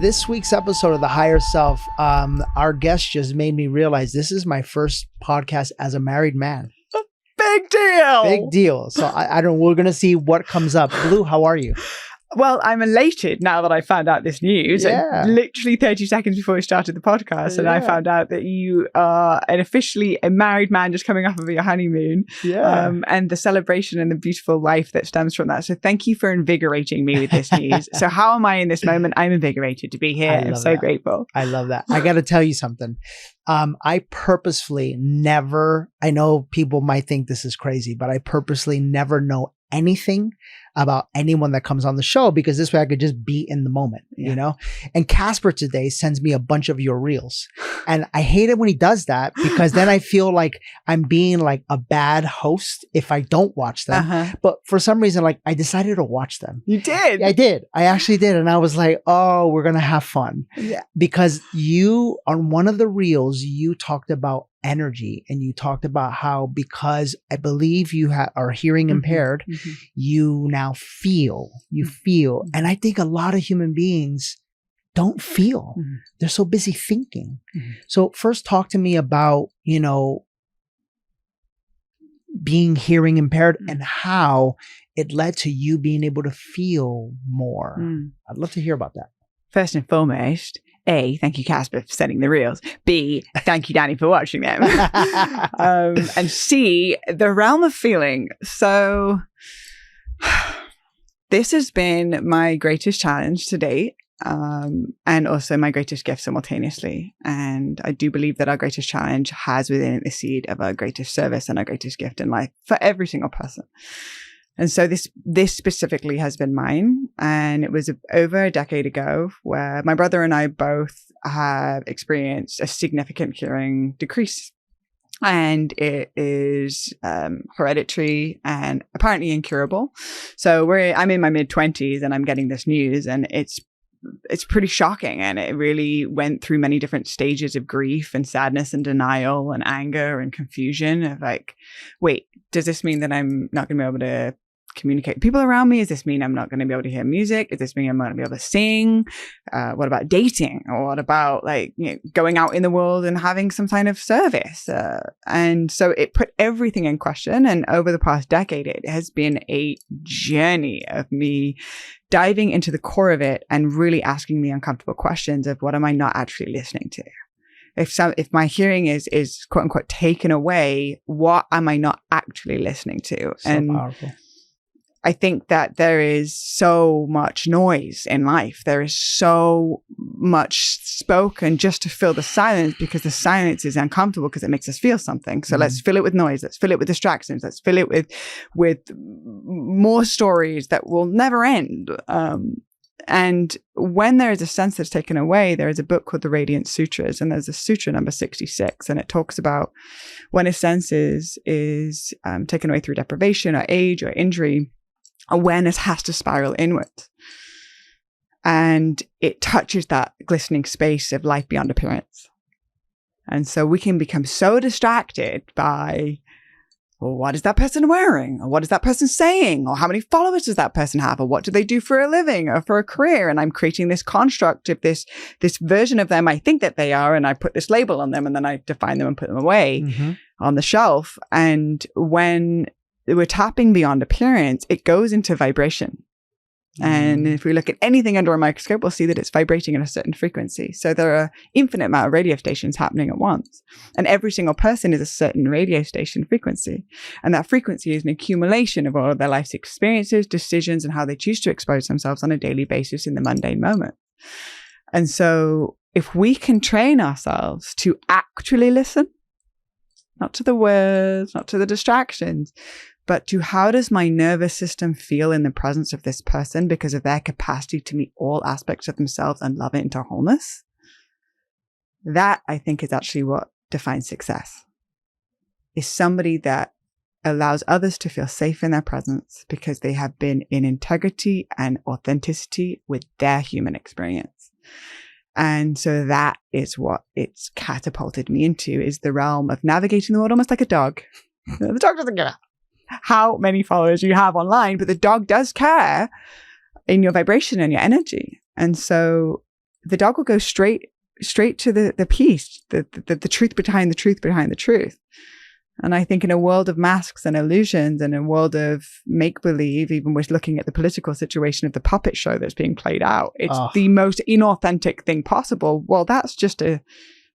this week's episode of The Higher Self, our guest just made me realize this is my first podcast as a married man. Big deal. Big deal. So I don't, we're going to see what comes up. Blue, how are you? Well, I'm elated now that I found out this news. Yeah. Literally 30 seconds before we started the podcast, and I found out that you are officially a married man just coming off of your honeymoon. Yeah. And the celebration and the beautiful life that stems from that. So thank you for invigorating me with this news. So how am I in this moment? I'm invigorated to be here. I'm so grateful. I love that. I got to tell you something. I purposefully never, I know people might think this is crazy, but I purposely never know anything about anyone that comes on the show, because this way I could just be in the moment, you know? And Casper today sends me a bunch of your reels. And I hate it when he does that, because then I feel like I'm being like a bad host if I don't watch them. But for some reason, like I decided to watch them. You did? I did. I actually did. And I was like, oh, we're going to have fun. Yeah. Because you, on one of the reels, you talked about energy, and you talked about how, because I believe you are hearing impaired, you now feel, and I think a lot of human beings don't feel. They're so busy thinking. So first talk to me about, you know, being hearing impaired and how it led to you being able to feel more. I'd love to hear about that. First and foremost, A, thank you, Casper, for sending the reels. B, thank you, Danny, for watching them. And C, the realm of feeling. So this has been my greatest challenge to date, and also my greatest gift simultaneously. And I do believe that our greatest challenge has within it the seed of our greatest service and our greatest gift in life for every single person. And so this specifically has been mine. And it was over a decade ago where my brother and I both have experienced a significant hearing decrease. And it is hereditary and apparently incurable. So I'm in my mid-20s and I'm getting this news, and it's pretty shocking. And it really went through many different stages of grief and sadness and denial and anger and confusion of like, wait, does this mean that I'm not going to be able to communicate with people around me? Does this mean I'm not going to be able to hear music? Does this mean I'm not going to be able to sing? What about dating? Or what about like, you know, going out in the world and having some kind of service? And so it put everything in question. And over the past decade, it has been a journey of me diving into the core of it and really asking the uncomfortable questions of what am I not actually listening to? If my hearing is quote unquote taken away, what am I not actually listening to? So powerful. I think that there is so much noise in life. There is so much spoken just to fill the silence, because the silence is uncomfortable because it makes us feel something. So let's fill it with noise. Let's fill it with distractions. Let's fill it with more stories that will never end. And when there is a sense that's taken away, there is a book called The Radiant Sutras, and there's a sutra number 66, and it talks about when a sense is taken away through deprivation or age or injury, awareness has to spiral inwards. And it touches that glistening space of life beyond appearance. And so we can become so distracted by, well, what is that person wearing? Or what is that person saying? Or how many followers does that person have? Or what do they do for a living or for a career? And I'm creating this construct of this version of them I think that they are, and I put this label on them, and then I define them and put them away on the shelf. And when we're tapping beyond appearance, it goes into vibration. And if we look at anything under a microscope, we'll see that it's vibrating at a certain frequency. So there are infinite amount of radio stations happening at once. And every single person is a certain radio station frequency. And that frequency is an accumulation of all of their life's experiences, decisions, and how they choose to expose themselves on a daily basis in the mundane moment. And so if we can train ourselves to actually listen, not to the words, not to the distractions, but to how does my nervous system feel in the presence of this person because of their capacity to meet all aspects of themselves and love it into wholeness? That, I think, is actually what defines success. Is somebody that allows others to feel safe in their presence because they have been in integrity and authenticity with their human experience. And so that is what it's catapulted me into, is the realm of navigating the world almost like a dog. The dog doesn't care how many followers you have online, but the dog does care in your vibration and your energy. And so the dog will go straight to the piece, the truth behind the truth behind the truth. And I think in a world of masks and illusions and a world of make-believe, even with looking at the political situation of the puppet show that's being played out, it's the most inauthentic thing possible. Well, that's just a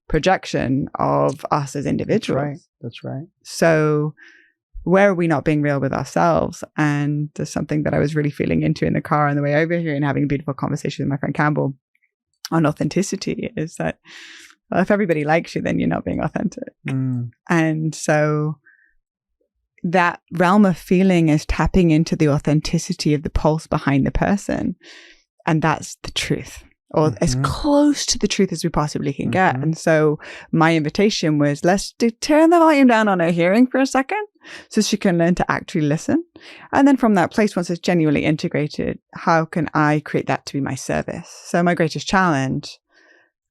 projection of us as individuals. That's right. So where are we not being real with ourselves? And there's something that I was really feeling into in the car on the way over here and having a beautiful conversation with my friend Campbell on authenticity is that, well, if everybody likes you, then you're not being authentic. And so that realm of feeling is tapping into the authenticity of the pulse behind the person. And that's the truth, or as close to the truth as we possibly can get. And so my invitation was, let's turn the volume down on her hearing for a second so she can learn to actually listen. And then from that place, once it's genuinely integrated, how can I create that to be my service? So my greatest challenge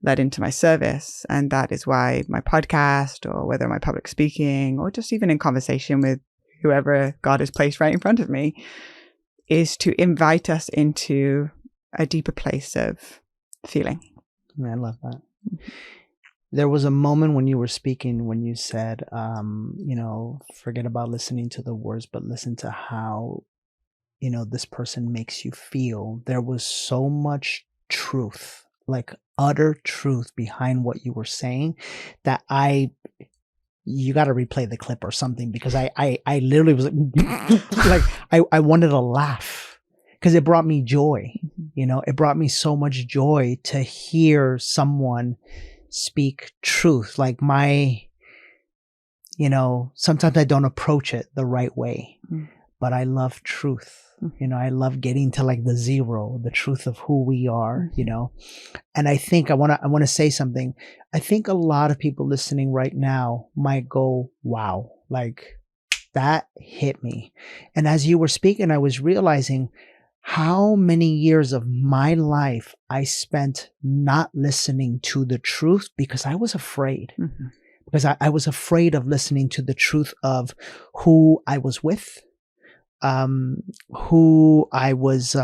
led into my service. And that is why my podcast, or whether my public speaking, or just even in conversation with whoever God has placed right in front of me, is to invite us into a deeper place of feeling. I love that. There was a moment when you were speaking when you said, forget about listening to the words, but listen to how, this person makes you feel. There was so much truth, like utter truth behind what you were saying, that you got to replay the clip or something, because I literally was like, I wanted to laugh because it brought me joy. It brought me so much joy to hear someone speak truth. Like sometimes I don't approach it the right way, but I love truth. I love getting to like the zero, the truth of who we are, and I think I want to say something. I think a lot of people listening right now might go, wow, like that hit me. And as you were speaking, I was realizing how many years of my life I spent not listening to the truth because I was afraid. Because I was afraid of listening to the truth of who I was with, who I was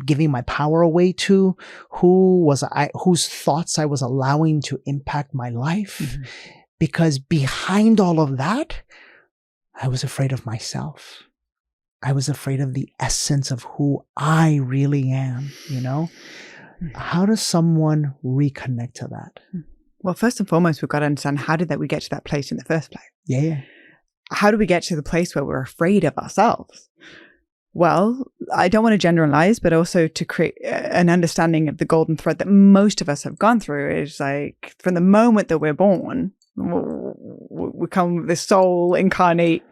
giving my power away to, whose thoughts I was allowing to impact my life. Because behind all of that, I was afraid of myself. I was afraid of the essence of who I really am, How does someone reconnect to that? Well, first and foremost, we've got to understand, how did we get to that place in the first place? Yeah. How do we get to the place where we're afraid of ourselves? Well, I don't want to generalize, but also to create an understanding of the golden thread that most of us have gone through is like, from the moment that we're born, we come, this soul incarnate,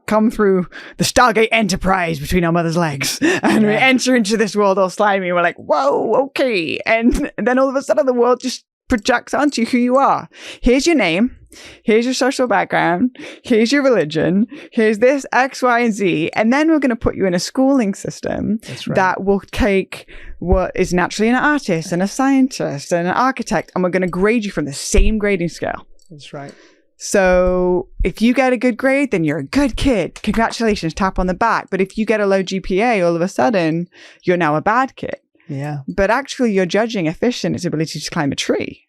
come through the Stargate Enterprise between our mother's legs, and we enter into this world all slimy. We're like, whoa, okay. And then all of a sudden the world just projects onto you who you are. Here's your name. Here's your social background. Here's your religion. Here's this X, Y, and Z. And then we're going to put you in a schooling system that will take what is naturally an artist and a scientist and an architect, and we're going to grade you from the same grading scale. That's right. So if you get a good grade, then you're a good kid. Congratulations, tap on the back. But if you get a low GPA, all of a sudden, you're now a bad kid. Yeah. But actually, you're judging a fish in its ability to climb a tree.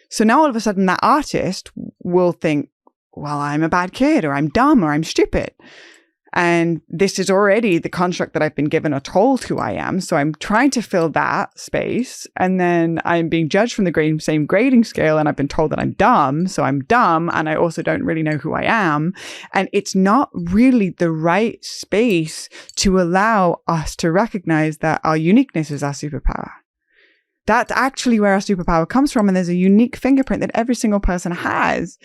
So now all of a sudden, that artist will think, well, I'm a bad kid, or I'm dumb, or I'm stupid. And this is already the construct that I've been given or told who I am. So I'm trying to fill that space. And then I'm being judged from the same grading scale. And I've been told that I'm dumb. So I'm dumb. And I also don't really know who I am. And it's not really the right space to allow us to recognize that our uniqueness is our superpower. That's actually where our superpower comes from. And there's a unique fingerprint that every single person has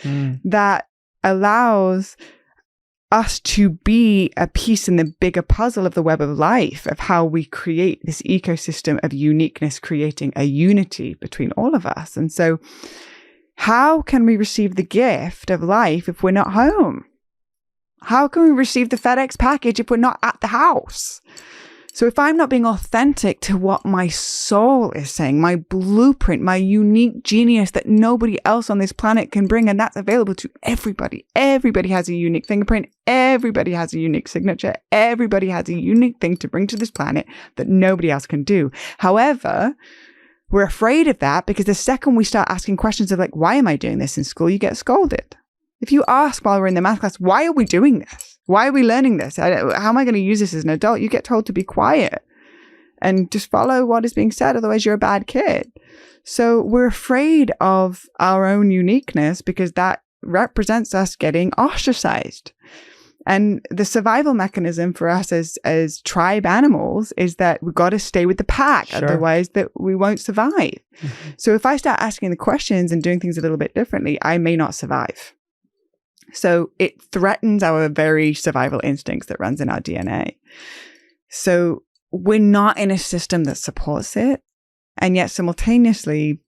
that allows us to be a piece in the bigger puzzle of the web of life, of how we create this ecosystem of uniqueness, creating a unity between all of us. And so how can we receive the gift of life if we're not home? How can we receive the FedEx package if we're not at the house? So if I'm not being authentic to what my soul is saying, my blueprint, my unique genius that nobody else on this planet can bring, and that's available to everybody. Everybody has a unique fingerprint. Everybody has a unique signature. Everybody has a unique thing to bring to this planet that nobody else can do. However, We're afraid of that because the second we start asking questions of like, why am I doing this in school? You get scolded. If you ask while we're in the math class, why are we doing this? Why are we learning this? How am I going to use this as an adult? You get told to be quiet and just follow what is being said. Otherwise, you're a bad kid. So we're afraid of our own uniqueness because that represents us getting ostracized. And the survival mechanism for us as tribe animals is that we've got to stay with the pack. Sure. Otherwise that we won't survive. Mm-hmm. So if I start asking the questions and doing things a little bit differently, I may not survive. So it threatens our very survival instincts that runs in our DNA. So we're not in a system that supports it. And yet simultaneously,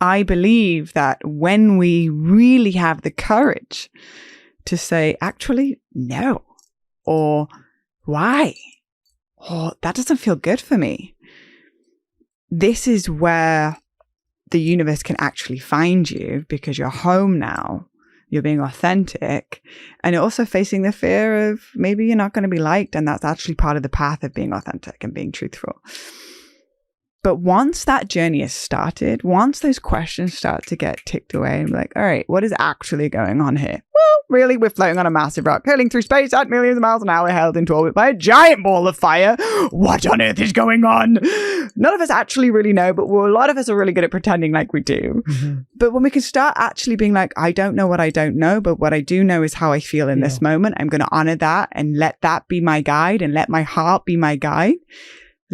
I believe that when we really have the courage to say, actually, no, or why, or that doesn't feel good for me, this is where the universe can actually find you because you're home now. You're being authentic, and you're also facing the fear of maybe you're not going to be liked. And that's actually part of the path of being authentic and being truthful. But once that journey has started, once those questions start to get ticked away and be like, all right, what is actually going on here? Well, really, we're floating on a massive rock, hurling through space at millions of miles an hour, held into orbit by a giant ball of fire. What on earth is going on? None of us actually really know, but a lot of us are really good at pretending like we do. Mm-hmm. But when we can start actually being like, I don't know what I don't know, but what I do know is how I feel in this moment. I'm going to honor that and let that be my guide and let my heart be my guide.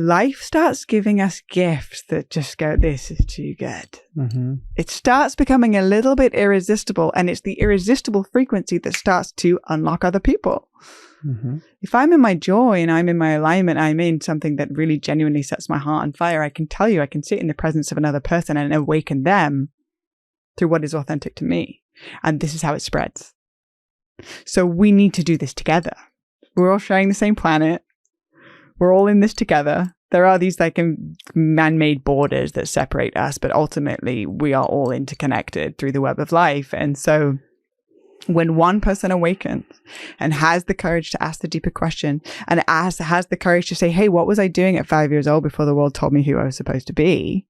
Life starts giving us gifts that just go, this is too good. Mm-hmm. It starts becoming a little bit irresistible, and it's the irresistible frequency that starts to unlock other people. Mm-hmm. If I'm in my joy and I'm in my alignment, I'm in something that really genuinely sets my heart on fire, I can tell you, I can sit in the presence of another person and awaken them through what is authentic to me. And this is how it spreads. So we need to do this together. We're all sharing the same planet. We're all in this together. There are these like man-made borders that separate us, but ultimately we are all interconnected through the web of life. And so when one person awakens and has the courage to ask the deeper question and has the courage to say, hey, what was I doing at 5 years old before the world told me who I was supposed to be?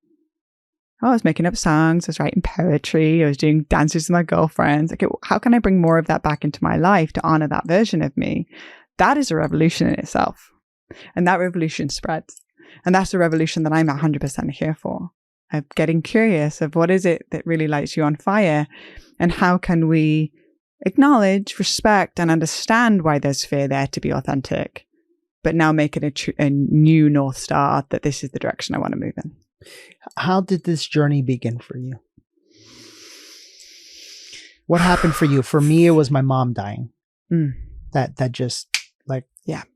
Oh, I was making up songs. I was writing poetry. I was doing dances with my girlfriends. Okay, how can I bring more of that back into my life to honor that version of me? That is a revolution in itself. And that revolution spreads. And that's the revolution that I'm 100% here for. Of getting curious of what is it that really lights you on fire, and how can we acknowledge, respect, and understand why there's fear there to be authentic, but now make it a new North Star that this is the direction I want to move in. How did this journey begin for you? What happened for you? For me, it was my mom dying. That just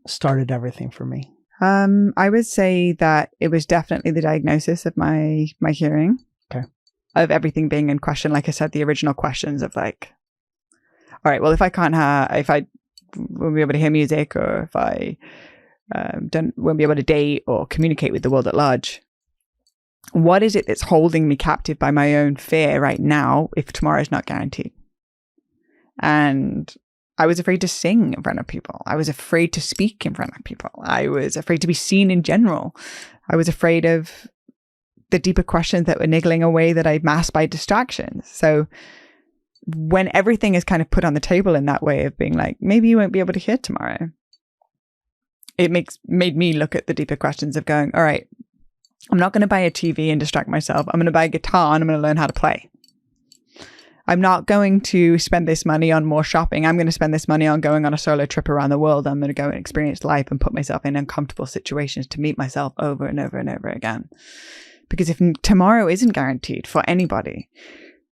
started everything for me. I would say that it was definitely the diagnosis of my hearing. Okay. Of everything being in question. Like I said, the original questions of like, all right, well, if I won't be able to hear music, or if I won't be able to date or communicate with the world at large, what is it that's holding me captive by my own fear right now if tomorrow is not guaranteed? And I was afraid to sing in front of people. I was afraid to speak in front of people. I was afraid to be seen in general. I was afraid of the deeper questions that were niggling away that I masked by distractions. So when everything is kind of put on the table in that way of being like, maybe you won't be able to hear tomorrow, it made me look at the deeper questions of going, all right, I'm not going to buy a TV and distract myself. I'm going to buy a guitar and I'm going to learn how to play. I'm not going to spend this money on more shopping. I'm going to spend this money on going on a solo trip around the world. I'm going to go and experience life and put myself in uncomfortable situations to meet myself over and over and over again. Because if tomorrow isn't guaranteed for anybody,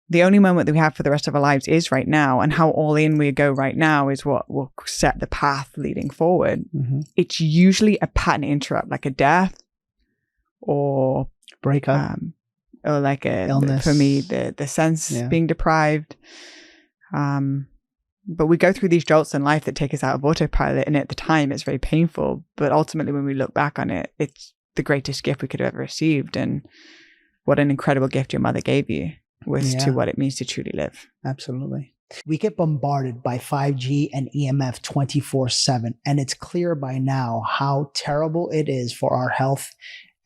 the only moment that we have for the rest of our lives is right now. And how all in we go right now is what will set the path leading forward. Mm-hmm. It's usually a pattern interrupt, like a death or breakup. Or like a illness. For me, the sense being deprived. But we go through these jolts in life that take us out of autopilot. And at the time, it's very painful. But ultimately, when we look back on it, it's the greatest gift we could have ever received. And what an incredible gift your mother gave you was to what it means to truly live. Absolutely. We get bombarded by 5G and EMF 24/7. And it's clear by now how terrible it is for our health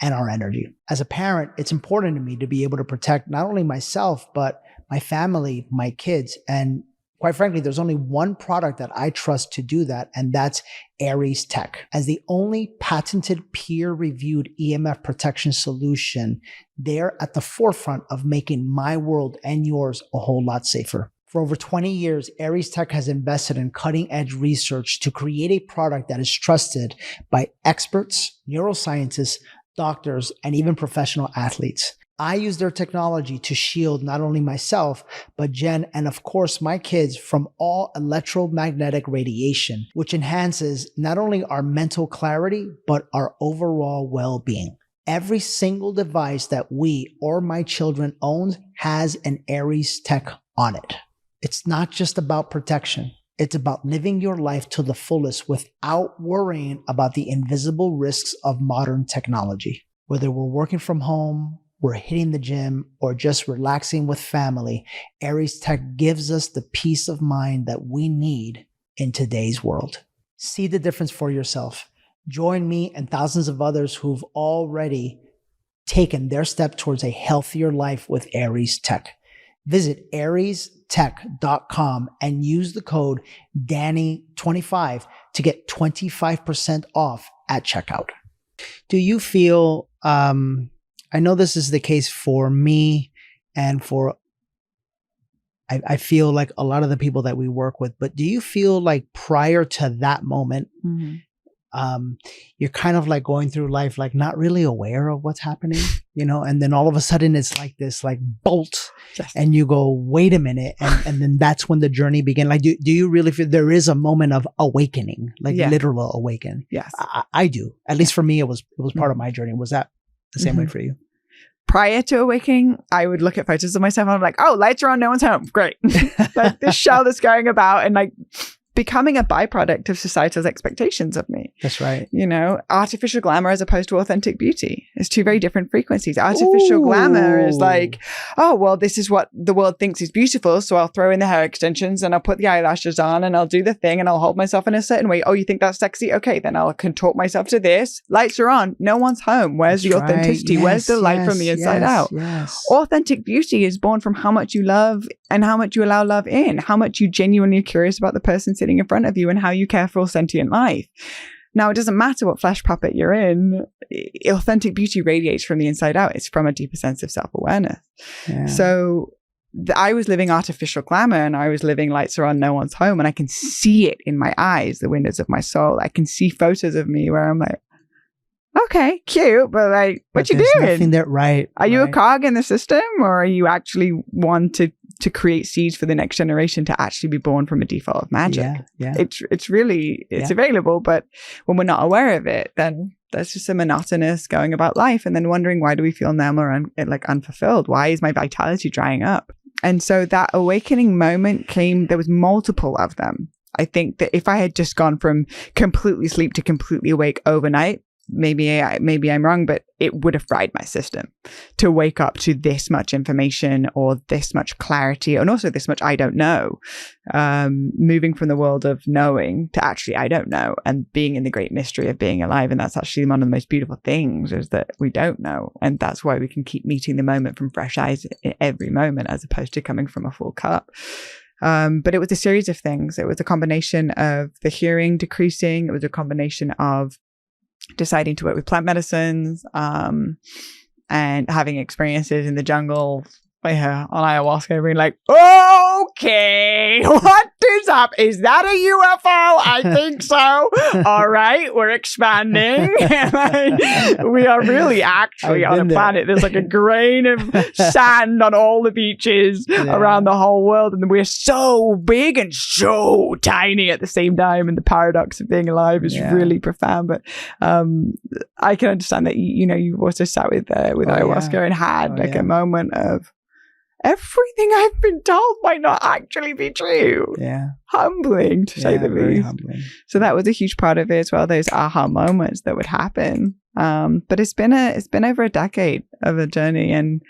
and our energy. As a parent, it's important to me to be able to protect not only myself, but my family, my kids. And quite frankly, there's only one product that I trust to do that, and that's Aries Tech. As the only patented peer-reviewed EMF protection solution, they're at the forefront of making my world and yours a whole lot safer. For over 20 years, Aries Tech has invested in cutting-edge research to create a product that is trusted by experts, neuroscientists, doctors, and even professional athletes. I use their technology to shield not only myself, but Jen and of course my kids from all electromagnetic radiation, which enhances not only our mental clarity, but our overall well-being. Every single device that we or my children own has an Aries Tech on it. It's not just about protection. It's about living your life to the fullest without worrying about the invisible risks of modern technology. Whether we're working from home, we're hitting the gym, or just relaxing with family, Aries Tech gives us the peace of mind that we need in today's world. See the difference for yourself. Join me and thousands of others who've already taken their step towards a healthier life with Aries Tech. Visit ariestech.com and use the code DANNY25 to get 25% off at checkout. Do you feel, I know this is the case for me and for, I feel like a lot of the people that we work with, but do you feel like prior to that moment, you're kind of like going through life, like not really aware of what's happening, you know, and then all of a sudden it's like this like bolt and you go, wait a minute. And then that's when the journey began. Like, do you really feel there is a moment of awakening, like literal awakening? Yes. I do. At least for me, it was part of my journey. Was that the same way for you? Prior to awakening, I would look at photos of myself and I'm like, oh, lights are on, no one's home. Great. Like this shell that's going about and like becoming a byproduct of societal's expectations of me. That's right. You know, artificial glamour as opposed to authentic beauty. It's two very different frequencies. Artificial glamour is like, oh, well, this is what the world thinks is beautiful. So I'll throw in the hair extensions and I'll put the eyelashes on and I'll do the thing and I'll hold myself in a certain way. Oh, you think that's sexy? Okay, then I'll contort myself to this. Lights are on. No one's home. Where's the authenticity? Yes, where's the light from the inside out? Yes. Authentic beauty is born from how much you love and how much you allow love in, how much you genuinely are curious about the person sitting in front of you and how you care for all sentient life. Now, it doesn't matter what flesh puppet you're in. Authentic beauty radiates from the inside out. It's from a deeper sense of self-awareness. Yeah. So I was living artificial glamour and I was living lights are on, no one's home. And I can see it in my eyes, the windows of my soul. I can see photos of me where I'm like, okay, cute, but like, what you doing? Nothing that right. Are you a cog in the system, or are you actually one to create seeds for the next generation to actually be born from a default of magic? Yeah. It's really available, but when we're not aware of it, then that's just a monotonous going about life, and then wondering, why do we feel numb or unfulfilled? Why is my vitality drying up? And so that awakening moment came. There was multiple of them. I think that if I had just gone from completely asleep to completely awake overnight, maybe I'm wrong, but it would have fried my system to wake up to this much information or this much clarity, and also this much I don't know. Moving from the world of knowing to actually I don't know, and being in the great mystery of being alive. And that's actually one of the most beautiful things, is that we don't know. And that's why we can keep meeting the moment from fresh eyes in every moment, as opposed to coming from a full cup. But it was a series of things. It was a combination of the hearing decreasing. It was a combination of deciding to work with plant medicines, and having experiences in the jungle on ayahuasca, being like, okay, what is up? Is that a UFO? I think so. All right, we're expanding. We are really actually on a planet. There's like a grain of sand on all the beaches around the whole world, and we're so big and so tiny at the same time. And the paradox of being alive is really profound. But I can understand that you've also sat with ayahuasca and had a moment of, everything I've been told might not actually be true. Yeah. Humbling, to say the least. Humbling. So that was a huge part of it as well, those aha moments that would happen. But it's been over a decade of a journey, and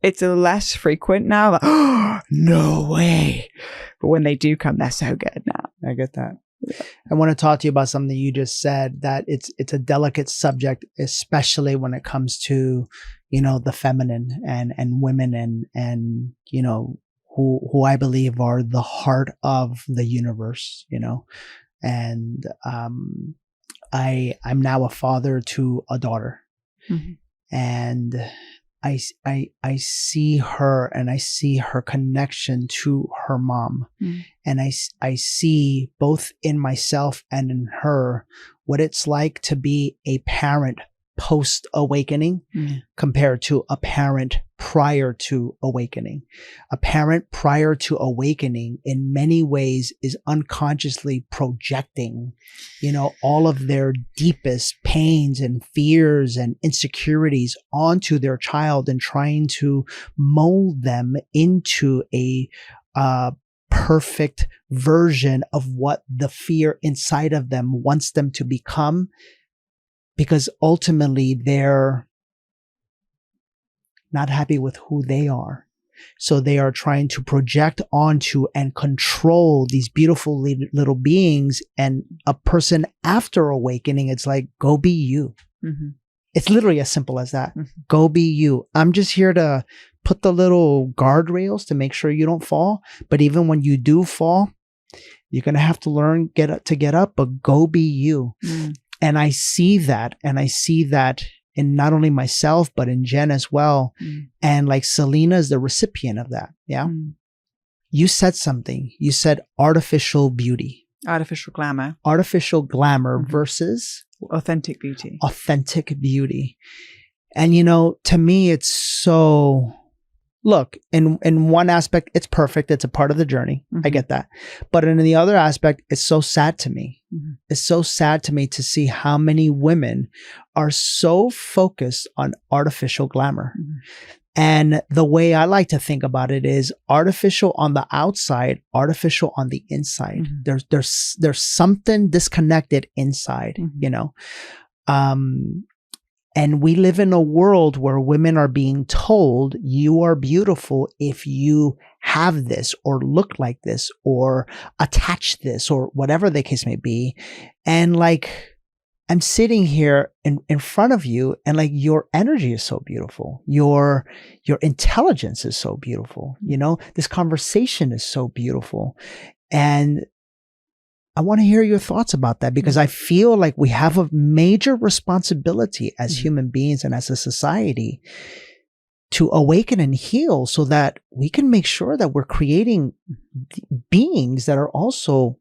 it's less frequent now. Like, oh, no way. But when they do come, they're so good now. I get that. I want to talk to you about something you just said, that it's a delicate subject, especially when it comes to, the feminine and women and, who I believe are the heart of the universe, and, I'm now a father to a daughter, and I see her, and I see her connection to her mom. And I see both in myself and in her what it's like to be a parent post awakening compared to a parent prior to awakening. A parent prior to awakening in many ways is unconsciously projecting, all of their deepest pains and fears and insecurities onto their child and trying to mold them into a perfect version of what the fear inside of them wants them to become, because ultimately they're not happy with who they are. So they are trying to project onto and control these beautiful little beings. And a person after awakening, it's like, go be you. It's literally as simple as that. Go be you. I'm just here to put the little guardrails to make sure you don't fall. But even when you do fall, you're going to have to learn to get up, but go be you. And I see that. And I see that in not only myself, but in Jen as well. And like Selena is the recipient of that. Yeah. You said something. You said artificial beauty. Artificial glamour. Artificial glamour versus authentic beauty. Authentic beauty. And to me, it's so... Look, in one aspect, it's perfect. It's a part of the journey. I get that. But in the other aspect, it's so sad to me. It's so sad to me to see how many women are so focused on artificial glamour. And the way I like to think about it is artificial on the outside, artificial on the inside. There's something disconnected inside, And we live in a world where women are being told you are beautiful if you have this or look like this or attach this or whatever the case may be. And like, I'm sitting here in front of you and like your energy is so beautiful. Your intelligence is so beautiful. This conversation is so beautiful. And I want to hear your thoughts about that, because I feel like we have a major responsibility as human beings and as a society to awaken and heal so that we can make sure that we're creating beings that are also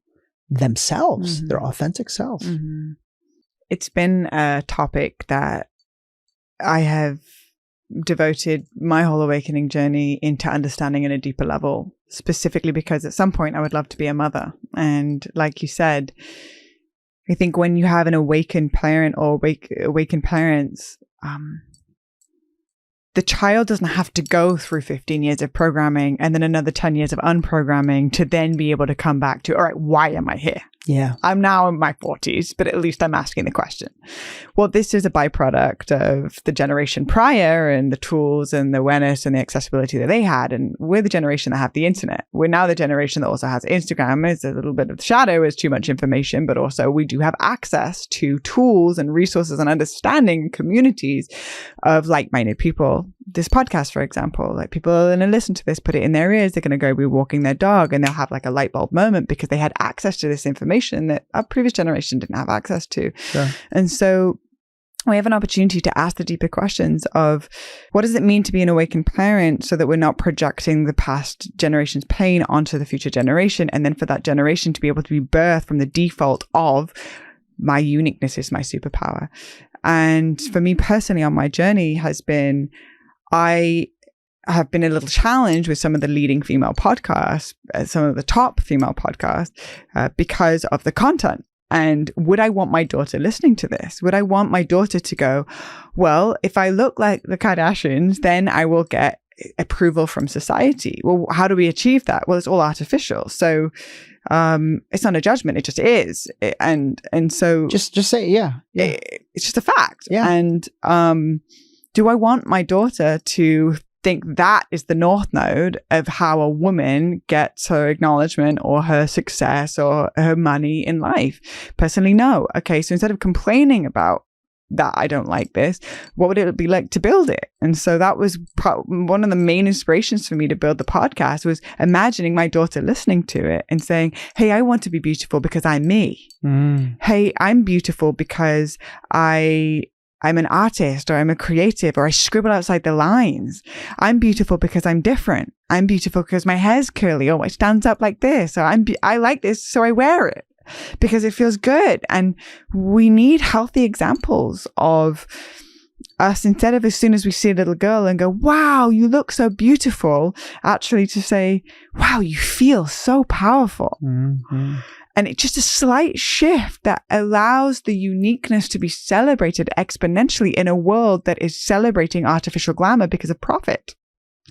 themselves, their authentic self. It's been a topic that I have devoted my whole awakening journey into understanding in a deeper level, specifically because at some point I would love to be a mother. And like you said, I think when you have an awakened parent or awakened parents, the child doesn't have to go through 15 years of programming and then another 10 years of unprogramming to then be able to come back to, all right, why am I here? Yeah. I'm now in my 40s, but at least I'm asking the question. Well, this is a byproduct of the generation prior and the tools and the awareness and the accessibility that they had. And we're the generation that have the internet. We're now the generation that also has Instagram. It's a little bit of the shadow, is too much information, but also we do have access to tools and resources and understanding communities of like-minded people. This podcast, for example, like people are going to listen to this, put it in their ears. They're going to go be walking their dog and they'll have like a light bulb moment because they had access to this information that our previous generation didn't have access to. Sure. And so we have an opportunity to ask the deeper questions of what does it mean to be an awakened parent, so that we're not projecting the past generation's pain onto the future generation. And then for that generation to be able to be birthed from the default of my uniqueness is my superpower. And for me personally on my journey has been, I have been a little challenged with some of the leading female podcasts, some of the top female podcasts, because of the content. And would I want my daughter listening to this? Would I want my daughter to go, well, if I look like the Kardashians, then I will get approval from society. Well, how do we achieve that? Well, it's all artificial. So it's not a judgment. It just is. And so just say, yeah. It's just a fact. Yeah. And do I want my daughter to think that is the north node of how a woman gets her acknowledgement or her success or her money in life. Personally, no. Okay, so instead of complaining about that I don't like this, what would it be like to build it? And so that was one of the main inspirations for me to build the podcast, was imagining my daughter listening to it and saying, hey, I want to be beautiful because I'm me. Hey, I'm beautiful because I'm an artist, or I'm a creative, or I scribble outside the lines. I'm beautiful because I'm different. I'm beautiful because my hair's curly, or it stands up like this. Or I like this, so I wear it because it feels good. And we need healthy examples of us, instead of as soon as we see a little girl and go, wow, you look so beautiful, actually to say, wow, you feel so powerful. And it's just a slight shift that allows the uniqueness to be celebrated exponentially in a world that is celebrating artificial glamour because of profit.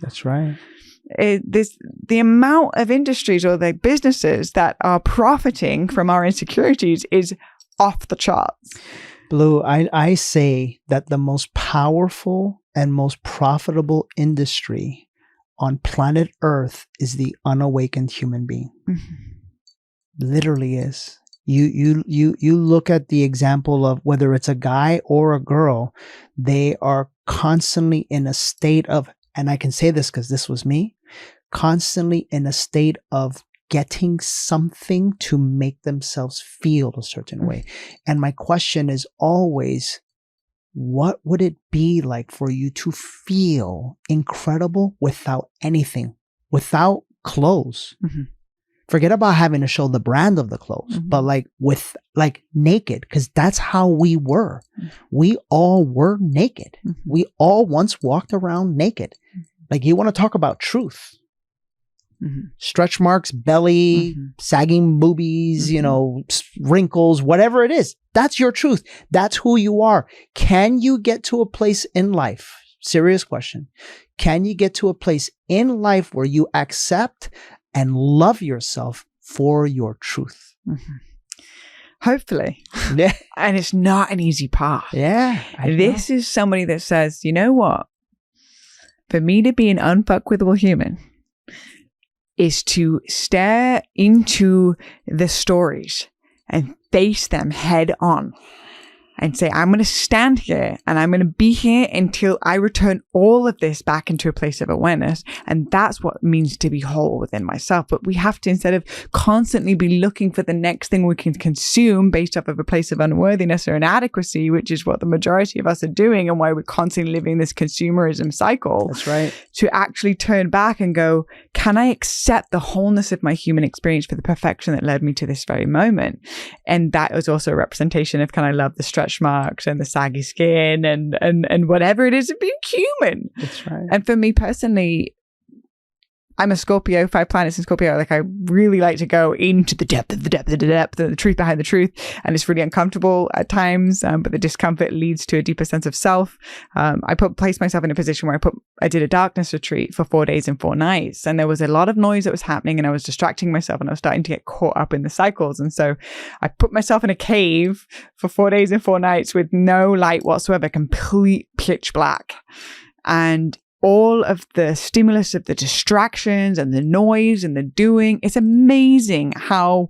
That's right. The amount of industries or the businesses that are profiting from our insecurities is off the charts. Blue, I say that the most powerful and most profitable industry on planet Earth is the unawakened human being. Literally is. You look at the example of whether it's a guy or a girl, they are constantly in a state of, and I can say this because this was me, constantly in a state of getting something to make themselves feel a certain way. And my question is always, what would it be like for you to feel incredible without anything, without clothes? Forget about having to show the brand of the clothes, but like naked, because that's how we were. We all were naked. We all once walked around naked. Like, you want to talk about truth. Stretch marks, belly, sagging boobies, wrinkles, whatever it is. That's your truth. That's who you are. Can you get to a place in life? Serious question. Can you get to a place in life where you accept and love yourself for your truth? Hopefully. Yeah. And it's not an easy path. Yeah. This is somebody that says, you know what? For me to be an unfuckwithable human is to stare into the stories and face them head on and say, I'm going to stand here and I'm going to be here until I return all of this back into a place of awareness. And that's what it means to be whole within myself. But we have to, instead of constantly be looking for the next thing we can consume based off of a place of unworthiness or inadequacy, which is what the majority of us are doing and why we're constantly living this consumerism cycle. That's right. To actually turn back and go, can I accept the wholeness of my human experience for the perfection that led me to this very moment? And that was also a representation of, can I love the stretch marks and the saggy skin and whatever it is of being human. That's right. And for me personally, I'm a Scorpio, 5 planets in Scorpio. Like, I really like to go into the depth of the depth of the depth, the truth behind the truth. And it's really uncomfortable at times, but the discomfort leads to a deeper sense of self. I placed myself in a position where I did a darkness retreat for 4 days and 4 nights. And there was a lot of noise that was happening and I was distracting myself and I was starting to get caught up in the cycles. And so I put myself in a cave for 4 days and 4 nights with no light whatsoever, complete pitch black. And all of the stimulus of the distractions and the noise and the doing, it's amazing how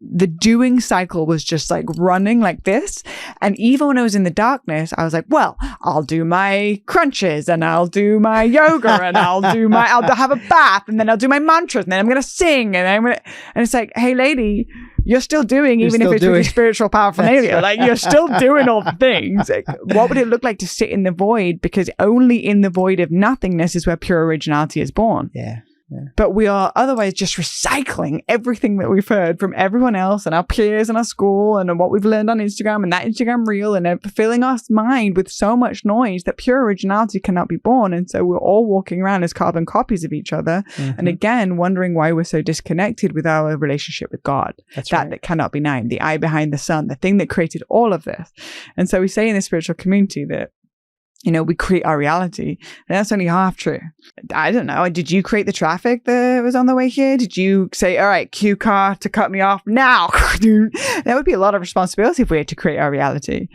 the doing cycle was just like running like this. And even when I was in the darkness, I was like, well, I'll do my crunches and I'll do my yoga and I'll have a bath and then I'll do my mantras and then I'm going to sing and it's like, hey lady, you're still doing, even if it's with your spiritual paraphernalia, like you're still doing all the things. Like, what would it look like to sit in the void? Because only in the void of nothingness is where pure originality is born. Yeah. But we are otherwise just recycling everything that we've heard from everyone else and our peers and our school and what we've learned on Instagram and that Instagram reel, and filling our mind with so much noise that pure originality cannot be born. And so we're all walking around as carbon copies of each other. And again, wondering why we're so disconnected with our relationship with God. That cannot be named, the eye behind the sun, the thing that created all of this. And so we say in the spiritual community that, we create our reality. And that's only half true. I don't know. Did you create the traffic that was on the way here? Did you say, all right, cue car to cut me off now? That would be a lot of responsibility if we had to create our reality.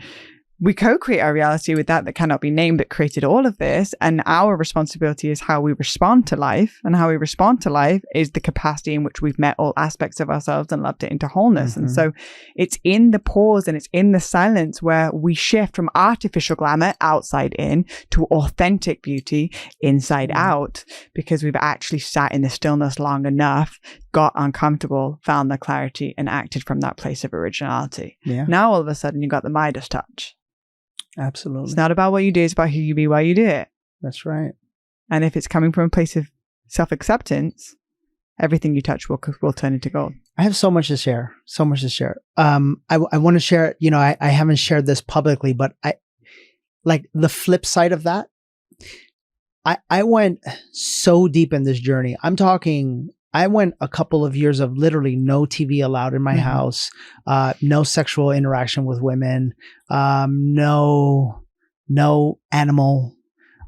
we co-create our reality with that cannot be named, that created all of this. And our responsibility is how we respond to life. And how we respond to life is the capacity in which we've met all aspects of ourselves and loved it into wholeness. And so it's in the pause and it's in the silence where we shift from artificial glamour, outside in, to authentic beauty, inside out, because we've actually sat in the stillness long enough, got uncomfortable, found the clarity, and acted from that place of originality. Yeah. Now all of a sudden you got the Midas touch. Absolutely. It's not about what you do, it's about who you be while you do it. That's right. And if it's coming from a place of self-acceptance, everything you touch will turn into gold. I have so much to share. So much to share. I want to share, you know, I haven't shared this publicly, but I like the flip side of that. I went so deep in this journey. I'm talking, I went a couple of years of literally no TV allowed in my house, no sexual interaction with women, no animal.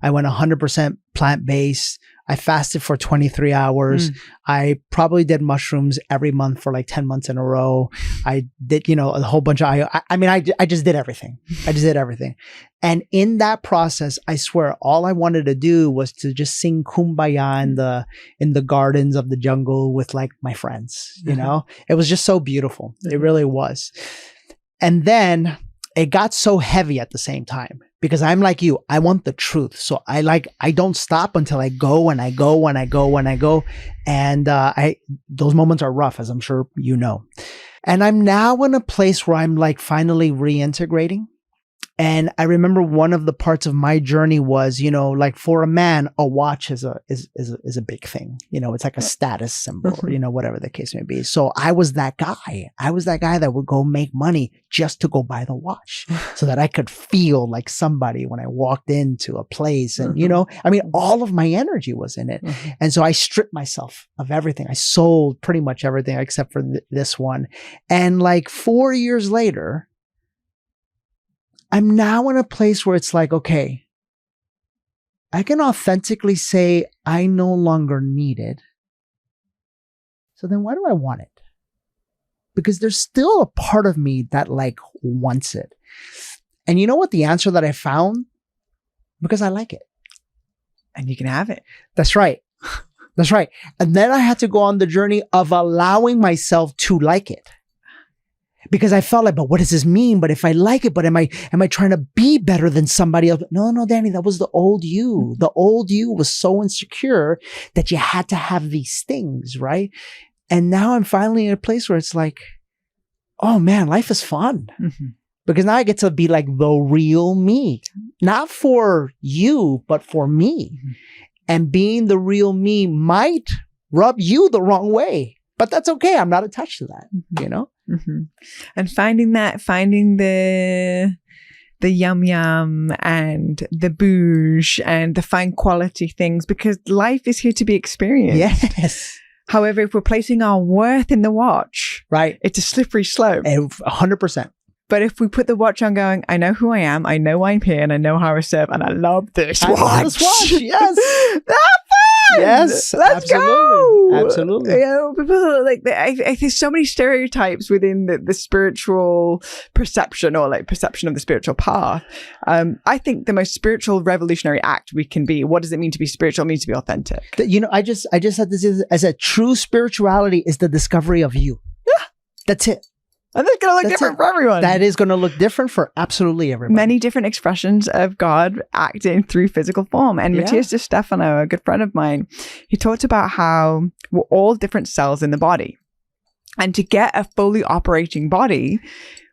I went 100% plant-based. I fasted for 23 hours. I probably did mushrooms every month for like 10 months in a row. I did, you know, a whole bunch of, I just did everything. I just did everything. And in that process, I swear, all I wanted to do was to just sing Kumbaya in the gardens of the jungle with like my friends, you know? It was just so beautiful. It really was. And then it got so heavy at the same time. Because I'm like you, I want the truth. So I don't stop until I go and I go and I go and I go. And those moments are rough, as I'm sure you know. And I'm now in a place where I'm like finally reintegrating. And I remember one of the parts of my journey was, you know, like for a man, a watch is a big thing. You know, it's like a status symbol, you know, whatever the case may be. So I was that guy. I was that guy that would go make money just to go buy the watch so that I could feel like somebody when I walked into a place. And, you know, I mean, all of my energy was in it. And so I stripped myself of everything. I sold pretty much everything except for this one. And like 4 years later, I'm now in a place where it's like, okay, I can authentically say I no longer need it. So then why do I want it? Because there's still a part of me that like wants it. And you know what the answer that I found? Because I like it. And you can have it. That's right. That's right. And then I had to go on the journey of allowing myself to like it. Because I felt like, but what does this mean? But if I like it, but am I trying to be better than somebody else? No, Danny, that was the old you. The old you was so insecure that you had to have these things, right? And now I'm finally in a place where it's like, oh man, life is fun. Because now I get to be like the real me. Not for you, but for me. And being the real me might rub you the wrong way. But that's okay. I'm not attached to that, you know? And finding the yum yum and the bouge and the fine quality things, because life is here to be experienced. Yes. However, if we're placing our worth in the watch, right, it's a slippery slope. 100%. But if we put the watch on going, I know who I am, I know why I'm here, and I know how I serve, and I love this watch. Love this watch. Yes. That's fun. Yes. Let's absolutely. go. Absolutely. You know, people like there's so many stereotypes within the spiritual perception, or like perception of the spiritual path. I think the most spiritual revolutionary act we can be. What does it mean to be spiritual? It means to be authentic. You know, I just said this as a true spirituality is the discovery of you. Yeah. That's it. And that's going to look different for everyone. That is going to look different for absolutely everybody. Many different expressions of God acting through physical form. And Matthias de Stefano, a good friend of mine, he talked about how we're all different cells in the body. And to get a fully operating body,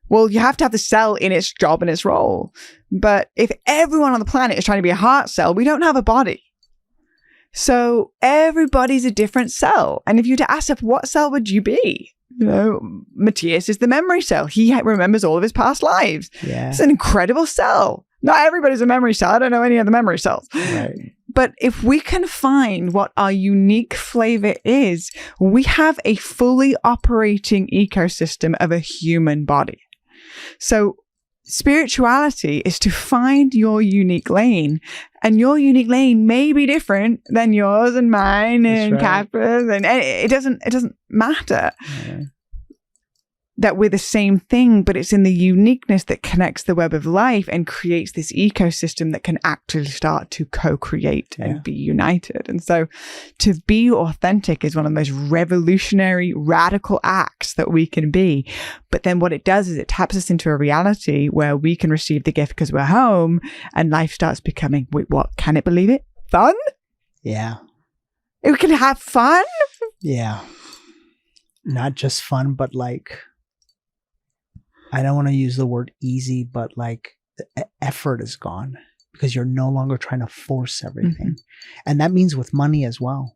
well, you have to have the cell in its job and its role. But if everyone on the planet is trying to be a heart cell, we don't have a body. So everybody's a different cell. And if you were to ask, what cell would you be? You know, Matthias is the memory cell. He remembers all of his past lives. Yeah. It's an incredible cell. Not everybody's a memory cell. I don't know any other memory cells. Right. But if we can find what our unique flavor is, we have a fully operating ecosystem of a human body. So spirituality is to find your unique lane, and your unique lane may be different than yours and mine and Capra's, and it doesn't matter. Yeah. that we're the same thing, but it's in the uniqueness that connects the web of life and creates this ecosystem that can actually start to co-create and be united. And so to be authentic is one of the most revolutionary, radical acts that we can be. But then what it does is it taps us into a reality where we can receive the gift because we're home, and life starts becoming, wait, what? Can it believe it? Fun? Yeah. We can have fun? Yeah. Not just fun, but like, I don't want to use the word easy, but like the effort is gone because you're no longer trying to force everything. And that means with money as well.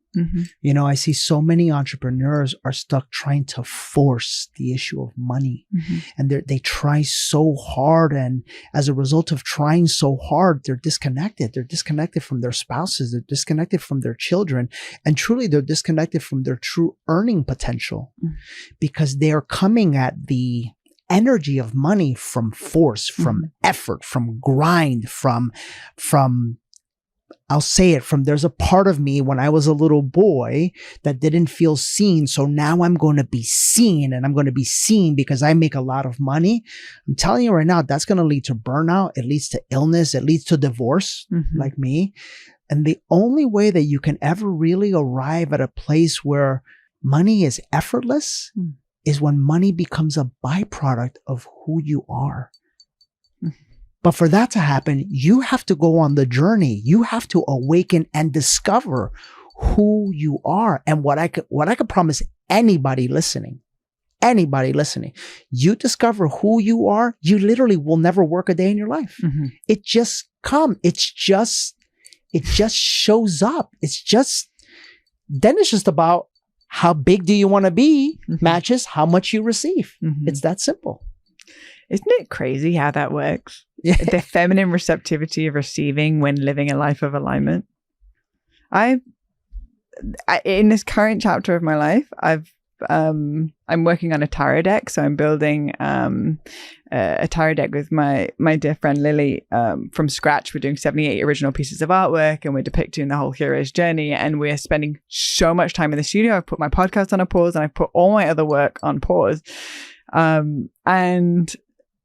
You know, I see so many entrepreneurs are stuck trying to force the issue of money, and they try so hard. And as a result of trying so hard, they're disconnected. They're disconnected from their spouses. They're disconnected from their children. And truly, they're disconnected from their true earning potential because they are coming at the energy of money from force, from effort, from grind, from I'll say it, from there's a part of me when I was a little boy that didn't feel seen. So now I'm going to be seen, and I'm going to be seen because I make a lot of money. I'm telling you right now, that's going to lead to burnout. It leads to illness. It leads to divorce, like me. And the only way that you can ever really arrive at a place where money is effortless is when money becomes a byproduct of who you are. But for that to happen, you have to go on the journey. You have to awaken and discover who you are. And what I could promise anybody listening, you discover who you are, you literally will never work a day in your life. It just comes. It just shows up. Then it's just about how big do you want to be matches how much you receive. It's that simple. Isn't it crazy how that works? The feminine receptivity of receiving when living a life of alignment. I in this current chapter of my life, I'm working on a tarot deck. So I'm building a tarot deck with my dear friend Lily from scratch. We're doing 78 original pieces of artwork, and we're depicting the whole hero's journey. And we're spending so much time in the studio. I've put my podcast on a pause, and I've put all my other work on pause. And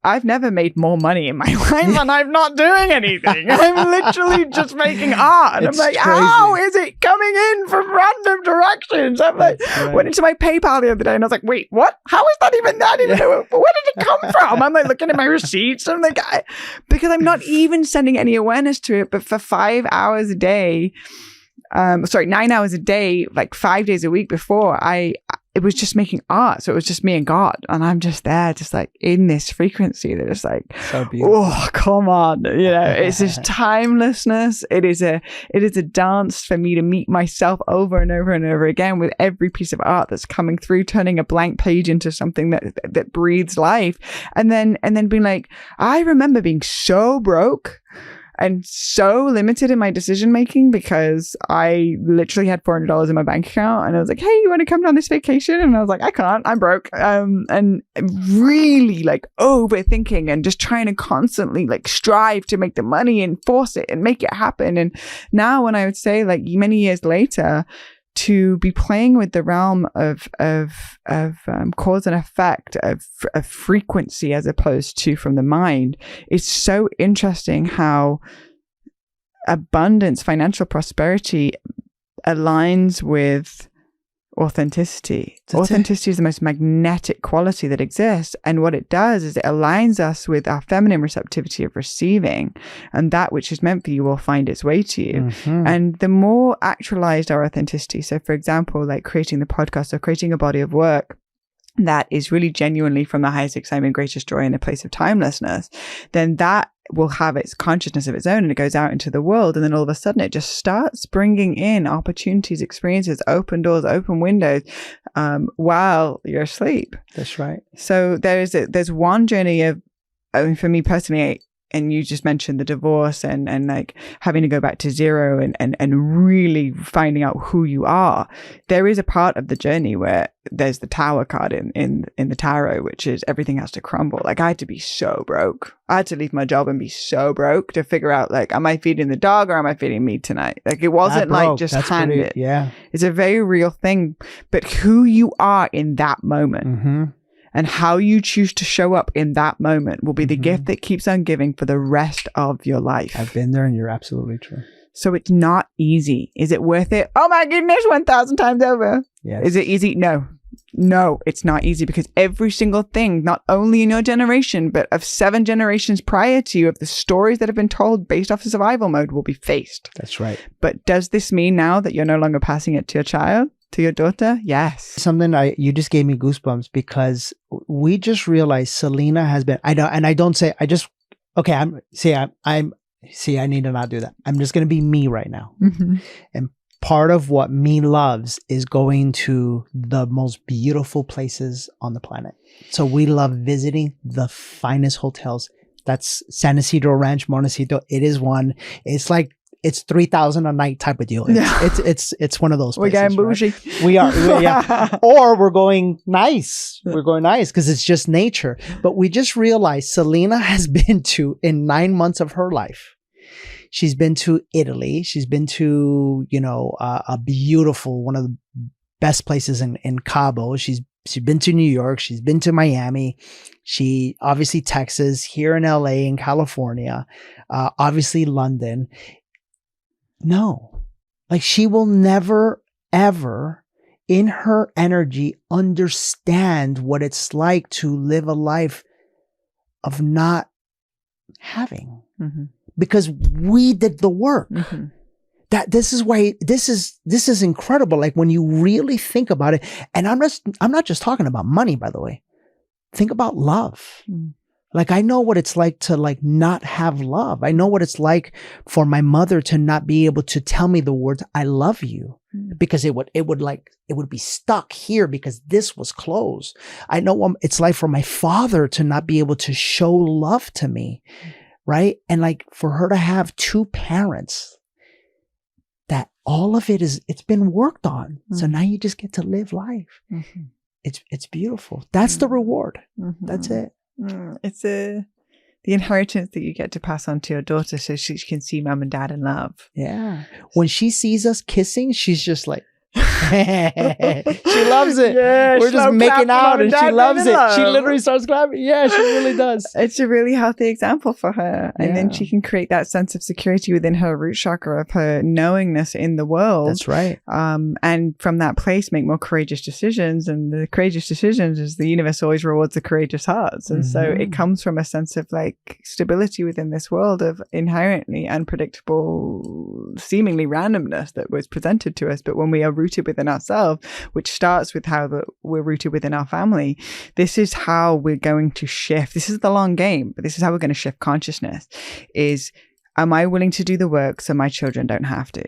I've never made more money in my life and I'm not doing anything. I'm literally just making art. And I'm like, how is it coming in from random directions? I'm like, went into my PayPal the other day and I was like, wait, what? How is that even that? Where did it come from? I'm like looking at my receipts. And I'm like, because I'm not even sending any awareness to it. But for 5 hours a day, 9 hours a day, like 5 days a week before, it was just making art. So it was just me and God. And I'm just there, just like in this frequency that is like, so beautiful. Oh, come on. You know, it's this timelessness. It is a dance for me to meet myself over and over and over again with every piece of art that's coming through, turning a blank page into something that breathes life. And then being like, I remember being so broke and so limited in my decision making because I literally had $400 in my bank account, and I was like, hey, you want to come on this vacation? And I was like, I can't, I'm broke. And really like overthinking and just trying to constantly like strive to make the money and force it and make it happen. And now when I would say like many years later, to be playing with the realm of cause and effect, of frequency as opposed to from the mind, it's so interesting how abundance, financial prosperity aligns with authenticity. Authenticity is the most magnetic quality that exists. And what it does is it aligns us with our feminine receptivity of receiving, and that which is meant for you will find its way to you. And the more actualized our authenticity, so for example, like creating the podcast or creating a body of work that is really genuinely from the highest excitement, greatest joy in a place of timelessness, then that will have its consciousness of its own, and it goes out into the world, and then all of a sudden it just starts bringing in opportunities, experiences, open doors, open windows while you're asleep. That's right. So there's one journey of, I mean, for me personally, and you just mentioned the divorce and like having to go back to zero and really finding out who you are. There is a part of the journey where there's the tower card in the tarot, which is everything has to crumble. Like I had to be so broke. I had to leave my job and be so broke to figure out like, am I feeding the dog or am I feeding me tonight? Like it wasn't like just hand it. Yeah. It's a very real thing, but who you are in that moment. And how you choose to show up in that moment will be the gift that keeps on giving for the rest of your life. I've been there, and you're absolutely true. So it's not easy. Is it worth it? Oh my goodness, 1,000 times over. Yes. Is it easy? No, it's not easy, because every single thing, not only in your generation, but of 7 generations prior to you, of the stories that have been told based off of survival mode, will be faced. That's right. But does this mean now that you're no longer passing it to your child, to your daughter? Yes. Something you just gave me goosebumps, because we just realized Selena has been, I need to not do that. I'm just going to be me right now. And part of what me loves is going to the most beautiful places on the planet. So we love visiting the finest hotels. That's San Isidro Ranch, Montecito. It is one. It's like, it's 3,000 a night type of deal. It's one of those places. We're getting bougie. Right? We are. Yeah. Or we're going nice. We're going nice because it's just nature. But we just realized Selena has been to, in 9 months of her life, she's been to Italy. She's been to, a beautiful, one of the best places in Cabo. She's been to New York. She's been to Miami. She obviously Texas, here in LA, in California, obviously London. No, like she will never, ever in her energy understand what it's like to live a life of not having. Because we did the work. That this is why this is incredible. Like when you really think about it, and I'm not just talking about money, by the way. Think about love. Like I know what it's like to like not have love. I know what it's like for my mother to not be able to tell me the words "I love you" because it would be stuck here because this was closed. I know what it's like for my father to not be able to show love to me. Right. And like for her to have 2 parents that all of it's been worked on. So now you just get to live life. It's beautiful. That's the reward. That's it. It's the inheritance that you get to pass on to your daughter so she can see mom and dad in love. Yeah. When she sees us kissing, she's just like, she loves it. Yeah, we're just making out and she loves it. She literally starts clapping. Yeah, she really does. It's a really healthy example for her. And then she can create that sense of security within her root chakra of her knowingness in the world. That's right. And from that place, make more courageous decisions. And the courageous decisions is the universe always rewards the courageous hearts. And so it comes from a sense of like stability within this world of inherently unpredictable, seemingly randomness that was presented to us. But when we are rooted within ourselves, which starts with how we're rooted within our family, this is how we're going to shift. This is the long game, but this is how we're going to shift consciousness is, am I willing to do the work so my children don't have to?